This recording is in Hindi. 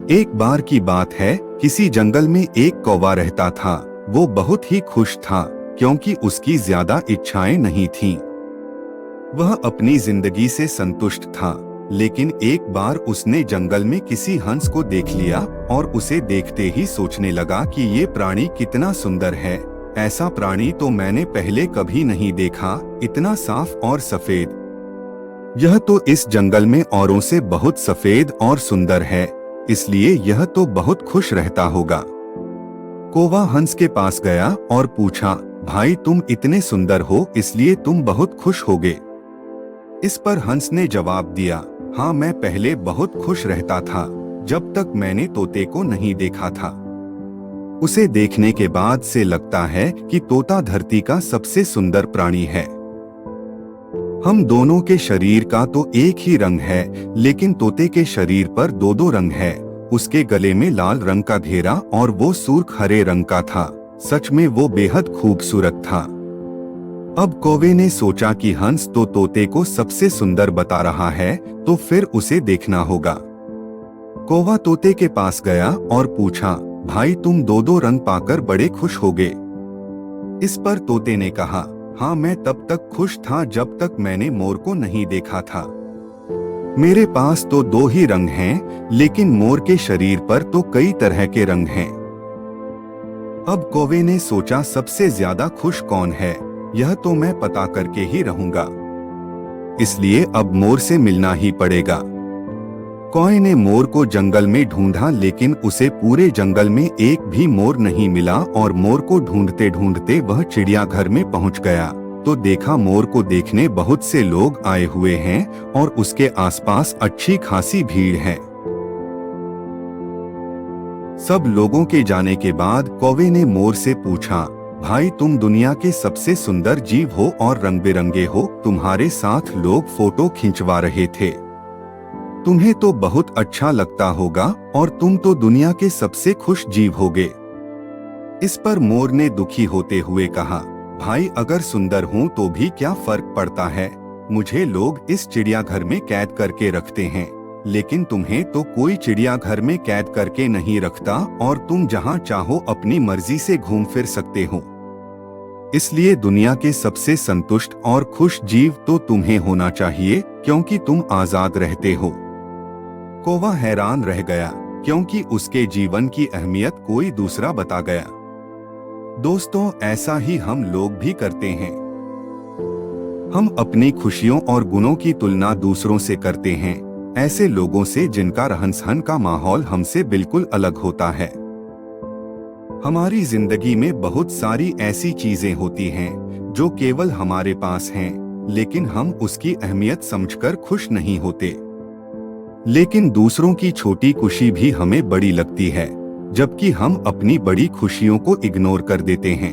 एक बार की बात है, किसी जंगल में एक कौवा रहता था। वो बहुत ही खुश था क्योंकि उसकी ज्यादा इच्छाएं नहीं थीं। वह अपनी जिंदगी से संतुष्ट था, लेकिन एक बार उसने जंगल में किसी हंस को देख लिया और उसे देखते ही सोचने लगा कि ये प्राणी कितना सुंदर है। ऐसा प्राणी तो मैंने पहले कभी नहीं देखा, इतना साफ और सफेद। यह तो इस जंगल में औरों से बहुत सफेद और सुंदर है, इसलिए यह तो बहुत खुश रहता होगा। कौवा हंस के पास गया और पूछा, भाई तुम इतने सुंदर हो इसलिए तुम बहुत खुश होगे। इस पर हंस ने जवाब दिया, हाँ मैं पहले बहुत खुश रहता था जब तक मैंने तोते को नहीं देखा था। उसे देखने के बाद से लगता है कि तोता धरती का सबसे सुंदर प्राणी है। हम दोनों के शरीर का तो एक ही रंग है, लेकिन तोते के शरीर पर दो दो रंग है। उसके गले में लाल रंग का घेरा और वो सुर्ख हरे रंग का था। सच में वो बेहद खूबसूरत था। अब कौवे ने सोचा कि हंस तो तोते को सबसे सुंदर बता रहा है, तो फिर उसे देखना होगा। कौवा तोते के पास गया और पूछा, भाई तुम दो दो रंग पाकर बड़े खुश होगे। इस पर तोते ने कहा, हाँ मैं तब तक खुश था जब तक मैंने मोर को नहीं देखा था। मेरे पास तो दो ही रंग हैं, लेकिन मोर के शरीर पर तो कई तरह के रंग हैं। अब कौवे ने सोचा, सबसे ज्यादा खुश कौन है, यह तो मैं पता करके ही रहूंगा। इसलिए अब मोर से मिलना ही पड़ेगा। कौवे ने मोर को जंगल में ढूंढा, लेकिन उसे पूरे जंगल में एक भी मोर नहीं मिला और मोर को ढूंढते ढूंढते वह चिड़ियाघर में पहुंच गया तो देखा मोर को देखने बहुत से लोग आए हुए हैं और उसके आसपास अच्छी खासी भीड़ है। सब लोगों के जाने के बाद कौवे ने मोर से पूछा, भाई तुम दुनिया के सबसे सुंदर जीव हो और रंग बिरंगे हो, तुम्हारे साथ लोग फोटो खिंचवा रहे थे। तुम्हें तो बहुत अच्छा लगता होगा और तुम तो दुनिया के सबसे खुश जीव होगे। इस पर मोर ने दुखी होते हुए कहा, भाई अगर सुंदर हूँ तो भी क्या फर्क पड़ता है, मुझे लोग इस चिड़ियाघर में कैद करके रखते हैं, लेकिन तुम्हें तो कोई चिड़ियाघर में कैद करके नहीं रखता और तुम जहाँ चाहो अपनी मर्जी से घूम फिर सकते हो। इसलिए दुनिया के सबसे संतुष्ट और खुश जीव तो तुम्हें होना चाहिए, क्योंकि तुम आजाद रहते हो। कौवा हैरान रह गया, क्योंकि उसके जीवन की अहमियत कोई दूसरा बता गया। दोस्तों, ऐसा ही हम लोग भी करते हैं। हम अपनी खुशियों और गुणों की तुलना दूसरों से करते हैं, ऐसे लोगों से जिनका रहन सहन का माहौल हमसे बिल्कुल अलग होता है। हमारी जिंदगी में बहुत सारी ऐसी चीजें होती हैं जो केवल हमारे पास हैं, लेकिन हम उसकी अहमियत समझकर खुश नहीं होते। लेकिन दूसरों की छोटी खुशी भी हमें बड़ी लगती है, जबकि हम अपनी बड़ी खुशियों को इग्नोर कर देते हैं।